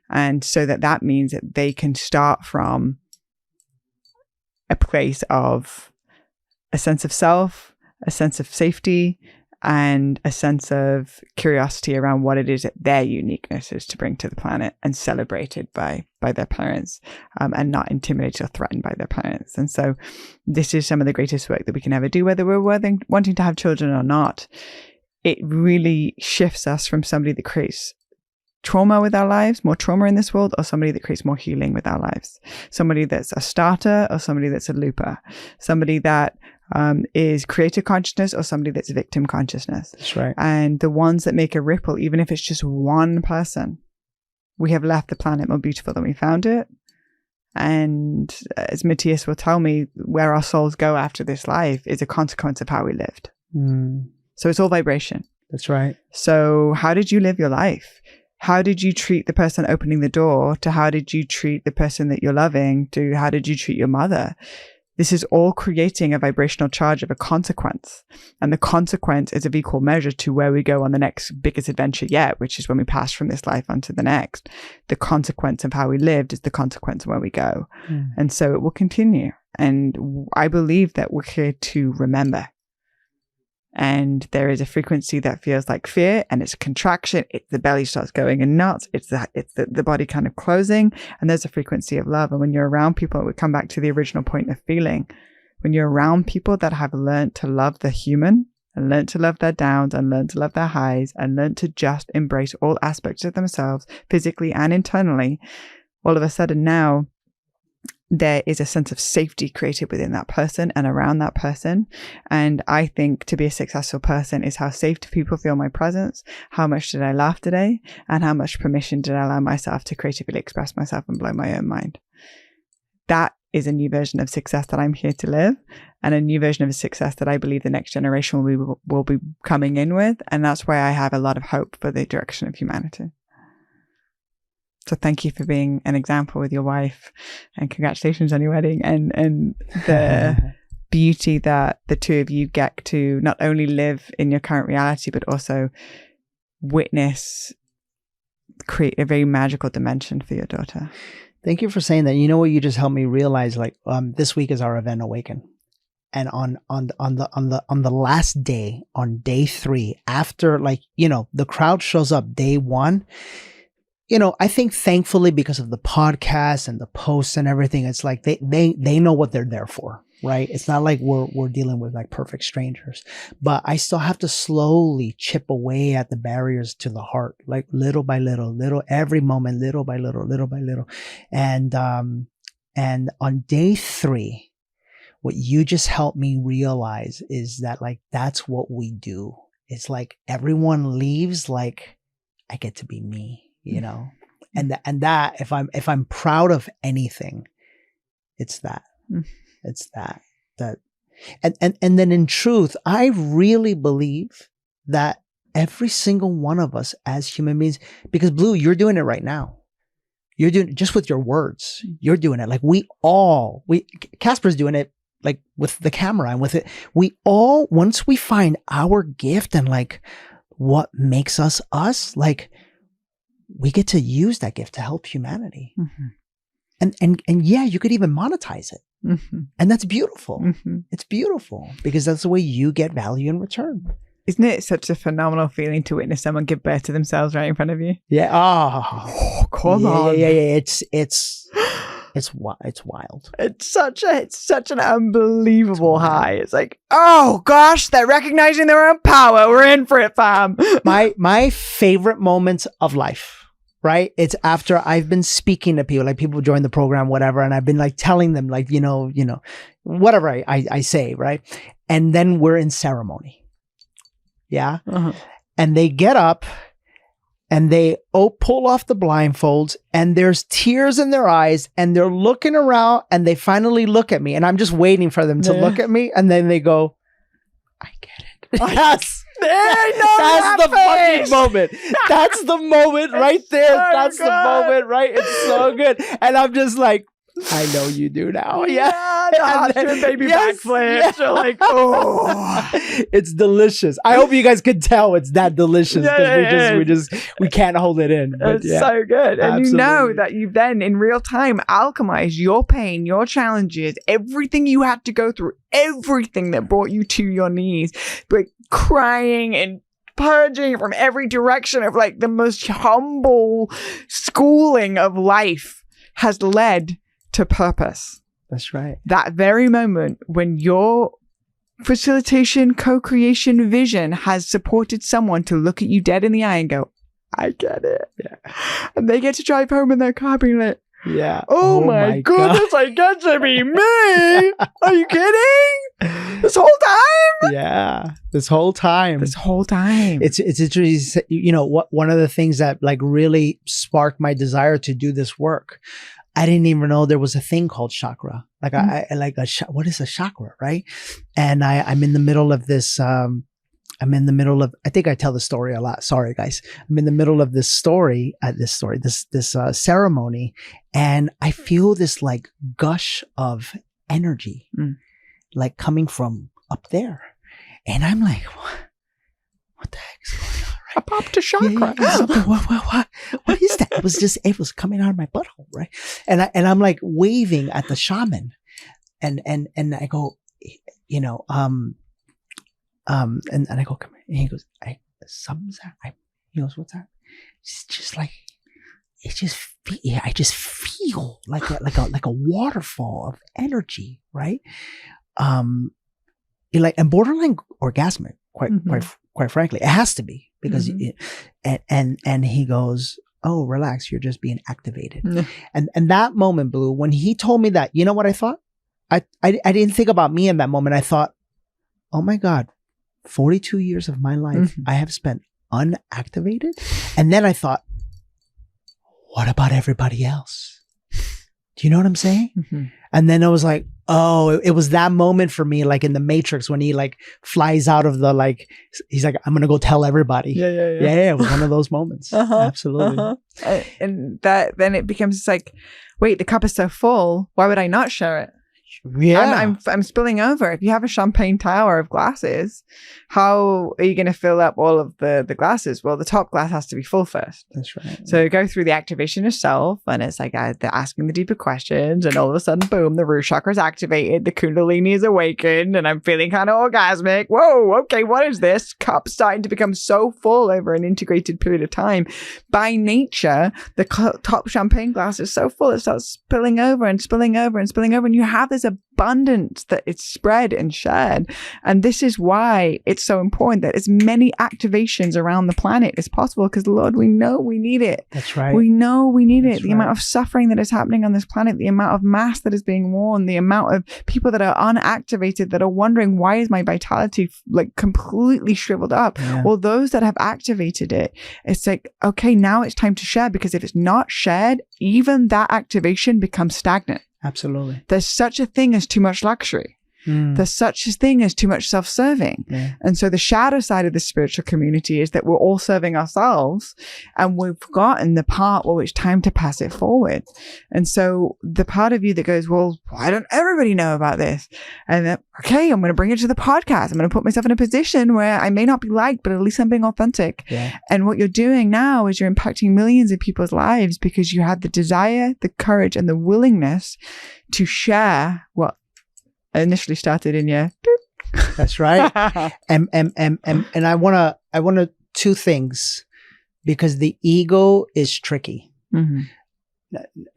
And so that means that they can start from a place of a sense of self, a sense of safety, and a sense of curiosity around what it is that their uniqueness is to bring to the planet and celebrated by their parents, and not intimidated or threatened by their parents. And so this is some of the greatest work that we can ever do, whether we're wanting to have children or not. It really shifts us from somebody that creates trauma with our lives, more trauma in this world, or somebody that creates more healing with our lives. Somebody that's a starter or somebody that's a looper. Somebody that is creator consciousness or somebody that's victim consciousness. That's right. And the ones that make a ripple, even if it's just one person, we have left the planet more beautiful than we found it. And as Matthias will tell me, where our souls go after this life is a consequence of how we lived. So it's all vibration. That's right. So how did you live your life? How did you treat the person opening the door, to how did you treat the person that you're loving, to how did you treat your mother? This is all creating a vibrational charge of a consequence. And the consequence is of equal measure to where we go on the next biggest adventure yet, which is when we pass from this life onto the next. The consequence of how we lived is the consequence of where we go. And so it will continue. And I believe that we're here to remember. And there is a frequency that feels like fear, and it's a contraction. The belly starts going in knots. It's the body kind of closing, and there's a frequency of love. And when you're around people, we come back to the original point of feeling. When you're around people that have learned to love the human, and learned to love their downs, and learned to love their highs, and learned to just embrace all aspects of themselves, physically and internally, all of a sudden now, there is a sense of safety created within that person and around that person. And I think to be a successful person is how safe do people feel my presence, how much did I laugh today, and how much permission did I allow myself to creatively express myself and blow my own mind. That is a new version of success that I'm here to live, and a new version of success that I believe the next generation will be coming in with. And that's why I have a lot of hope for the direction of humanity. So thank you for being an example with your wife, and congratulations on your wedding, and the beauty that the two of you get to not only live in your current reality, but also witness, create a very magical dimension for your daughter. Thank you for saying that. You know what? You just helped me realize, like, this week is our event Awaken. And on the last day, on day 3, after, like, you know, the crowd shows up day 1, you know, I think thankfully because of the podcast and the posts and everything, it's like they know what they're there for, right? It's not like we're dealing with like perfect strangers, but I still have to slowly chip away at the barriers to the heart, like little by little, every moment, little by little. And on day 3, what you just helped me realize is that, like, that's what we do. It's like everyone leaves, like, I get to be me. You know, and that if I'm proud of anything, it's that, and then in truth, I really believe that every single one of us as human beings, because Blue, you're doing it right now. You're doing it just with your words. You're doing it. Like Casper's doing it, like with the camera and with it. We all, once we find our gift and like what makes us us, like, we get to use that gift to help humanity. And yeah, you could even monetize it. And that's beautiful. It's beautiful because that's the way you get value in return. Isn't it such a phenomenal feeling to witness someone give birth to themselves right in front of you? Yeah. Oh, come on. Yeah. It's wild. It's such an unbelievable high. It's like, oh gosh, they're recognizing their own power. We're in for it, fam. My favorite moments of life, right? It's after I've been speaking to people, like people join the program, whatever, and I've been like telling them, like, you know, whatever I say, right? And then we're in ceremony. Yeah. And they get up and they pull off the blindfolds, and there's tears in their eyes, and they're looking around, and they finally look at me, and I'm just waiting for them to look at me, and then they go, I get it. Yes. That's the fucking moment. That's the moment right there. So That's the moment, right? It's so good. And I'm just like, I know you do now. Yeah. And baby backflips. You're like, oh. It's delicious. I hope you guys could tell it's that delicious because we can't hold it in. It's so good. And absolutely. You know that you then in real time alchemize your pain, your challenges, everything you had to go through, everything that brought you to your knees, but crying and purging from every direction of like the most humble schooling of life has led to purpose. That's right. That very moment when your facilitation, co-creation vision has supported someone to look at you dead in the eye and go, I get it. Yeah. And they get to drive home in their car being like, yeah. Oh my goodness, I get to be me. Are you kidding? This whole time? Yeah. This whole time. It's interesting. You know, one of the things that like really sparked my desire to do this work, I didn't even know there was a thing called chakra. Like I like what is a chakra, right? And I'm in the middle of this. I think I tell the story a lot. Sorry, guys. I'm in the middle of this ceremony, and I feel this like gush of energy, like coming from up there, and I'm like, what the heck is going on? I popped a chakra. What is that? It was coming out of my butthole, right? And I'm like waving at the shaman, and I go, you know, and I go, come here. And he goes, something's that? He goes, what's that? It's just like, I just feel like a waterfall of energy, right? Like, and borderline orgasmic, quite frankly, it has to be because, and he goes, oh, relax, you're just being activated. And that moment, Blue, when he told me that, you know what I thought? I didn't think about me in that moment. I thought, oh my God, 42 years of my life I have spent unactivated. And then I thought, what about everybody else? Do you know what I'm saying? And then I was like, oh, it was that moment for me, like in the Matrix when he like flies out of the, like, he's like, I'm going to go tell everybody. Yeah. It was one of those moments. Absolutely. And that, then it becomes like, wait, the cup is so full. Why would I not share it? Yeah. I'm spilling over. If you have a champagne tower of glasses, how are you going to fill up all of the glasses? Well, the top glass has to be full first. That's right. So go through the activation of self, and it's like they're asking the deeper questions, and all of a sudden, boom, the root chakra is activated, the kundalini is awakened, and I'm feeling kind of orgasmic. Whoa, okay, what is this? Cup starting to become so full over an integrated period of time. By nature, the top champagne glass is so full, it starts spilling over and spilling over and spilling over, and you have this abundance that it's spread and shared. And this is why it's so important that as many activations around the planet as possible, because Lord, we know we need it. That's right. We know we need That's it. The right. amount of suffering that is happening on this planet, the amount of mass that is being worn, the amount of people that are unactivated that are wondering, why is my vitality like completely shriveled up? Yeah. Well, those that have activated it, it's like, okay, now it's time to share, because if it's not shared, even that activation becomes stagnant. Absolutely. There's such a thing as too much luxury. There's such a thing as too much self-serving. Yeah. And so the shadow side of the spiritual community is that we're all serving ourselves, and we've forgotten the part where it's time to pass it forward. And so the part of you that goes, well, why don't everybody know about this? And then, okay, I'm going to bring it to the podcast. I'm going to put myself in a position where I may not be liked, but at least I'm being authentic. Yeah. And what you're doing now is you're impacting millions of people's lives because you had the desire, the courage, and the willingness to share what initially started in your. That's right. And I wanna two things, because the ego is tricky.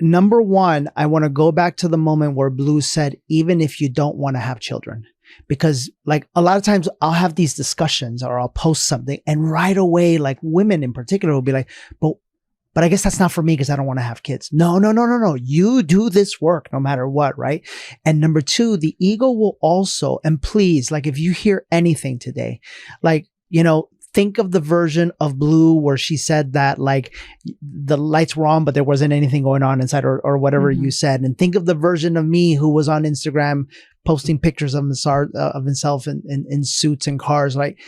Number one, I want to go back to the moment where Blue said, even if you don't want to have children, because like a lot of times I'll have these discussions or I'll post something and right away, like women in particular will be like, but I guess that's not for me because I don't want to have kids. No. You do this work no matter what, right? And number two, the ego will also, and please, like if you hear anything today, like, you know, think of the version of Blue where she said that like the lights were on, but there wasn't anything going on inside, or whatever you said. And think of the version of me who was on Instagram posting pictures of himself in suits and cars. Like,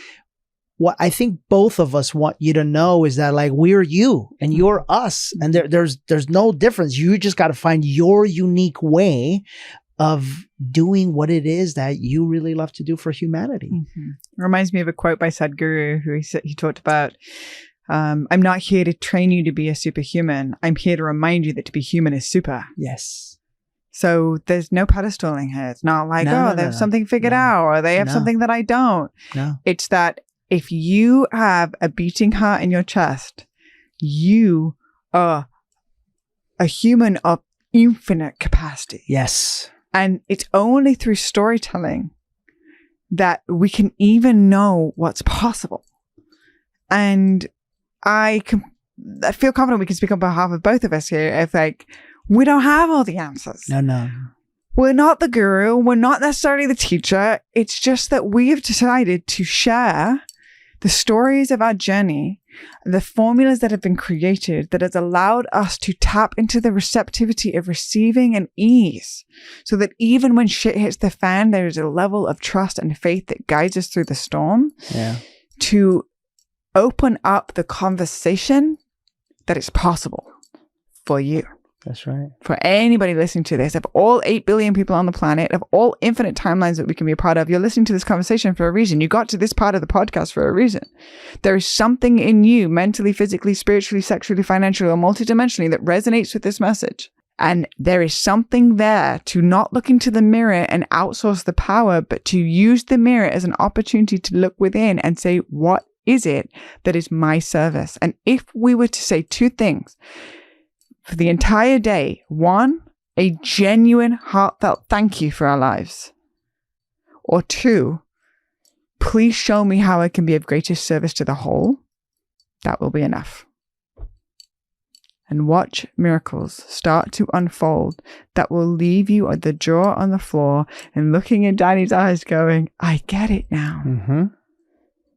what I think both of us want you to know is that like we're you and you're us, and there's no difference. You just got to find your unique way of doing what it is that you really love to do for humanity. Reminds me of a quote by Sadhguru, who he talked about, I'm not here to train you to be a superhuman. I'm here to remind you that to be human is super. Yes. So there's no pedestaling here. It's not like, they have something figured out, or they have something that I don't. No. It's that if you have a beating heart in your chest, you are a human of infinite capacity. Yes. And it's only through storytelling that we can even know what's possible. And I feel confident we can speak on behalf of both of us here. If like, we don't have all the answers. No. We're not the guru. We're not necessarily the teacher. It's just that we have decided to share the stories of our journey, the formulas that have been created that has allowed us to tap into the receptivity of receiving and ease, so that even when shit hits the fan, there is a level of trust and faith that guides us through the storm. Yeah. To open up the conversation that is possible for you. That's right. For anybody listening to this, of all 8 billion people on the planet, of all infinite timelines that we can be a part of, you're listening to this conversation for a reason. You got to this part of the podcast for a reason. There is something in you, mentally, physically, spiritually, sexually, financially, or multidimensionally, that resonates with this message. And there is something there to not look into the mirror and outsource the power, but to use the mirror as an opportunity to look within and say, what is it that is my service? And if we were to say two things for the entire day: one, a genuine, heartfelt thank you for our lives. Or two, please show me how I can be of greatest service to the whole. That will be enough. and watch miracles start to unfold that will leave you at the jaw on the floor and looking in Danny's eyes going, I get it now. Mm-hmm.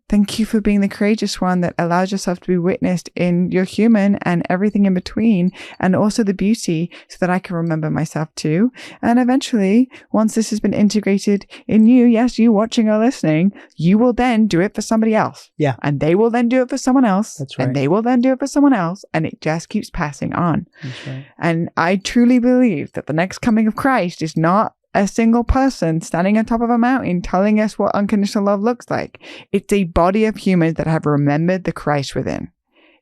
Thank you for being the courageous one that allows yourself to be witnessed in your human and everything in between, and also the beauty, so that I can remember myself too. And eventually, once this has been integrated in you, yes, you watching or listening, you will then do it for somebody else. Yeah. And they will then do it for someone else. That's right. And they will then do it for someone else. And it just keeps passing on. That's right. And I truly believe that the next coming of Christ is not a single person standing on top of a mountain telling us what unconditional love looks like. It's a body of humans that have remembered the Christ within.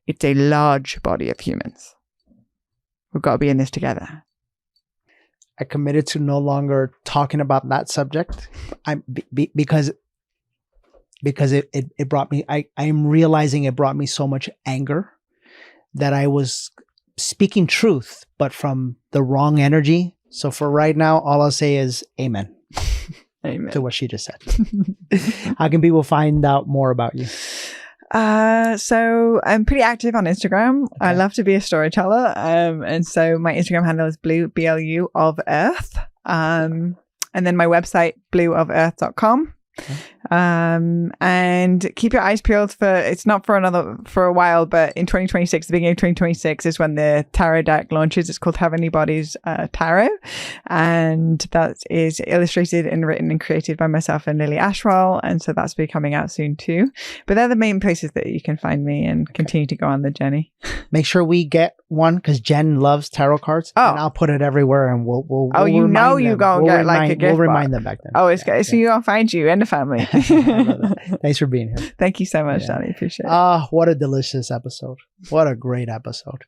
It's a large body of humans. We've got to be in this together. I committed to no longer talking about that subject. Because it brought me, I'm realizing it brought me so much anger that I was speaking truth, but from the wrong energy. So for right now, all I'll say is amen. Amen. To what she just said. How can people find out more about you? So I'm pretty active on Instagram. Okay. I love to be a storyteller. And so my Instagram handle is blue, BLU of Earth. And then my website, blueoferth.com. Okay. And keep your eyes peeled for, it's not for a while, but in 2026, the beginning of 2026 is when the tarot deck launches. It's called Heavenly Bodies Tarot. And that is illustrated and written and created by myself and Lily Ashwell. And so that's be coming out soon too. But they're the main places that you can find me and continue to go on the journey. Make sure we get one, because Jen loves tarot cards. Oh. And I'll put it everywhere and we'll you know you go and get like a gift. We'll remind them back then. Oh, it's good. So you I'll find you and the family. Thanks for being here. Thank you so much, Danny. Appreciate it. What a delicious episode. What a great episode.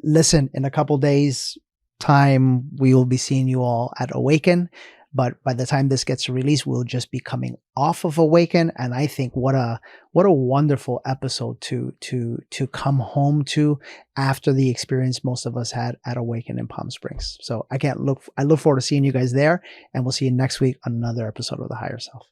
Listen, in a couple days time, we will be seeing you all at Awaken. But by the time this gets released, we'll just be coming off of Awaken. And I think what a wonderful episode to come home to after the experience most of us had at Awaken in Palm Springs. So I look forward to seeing you guys there, and we'll see you next week on another episode of The Higher Self.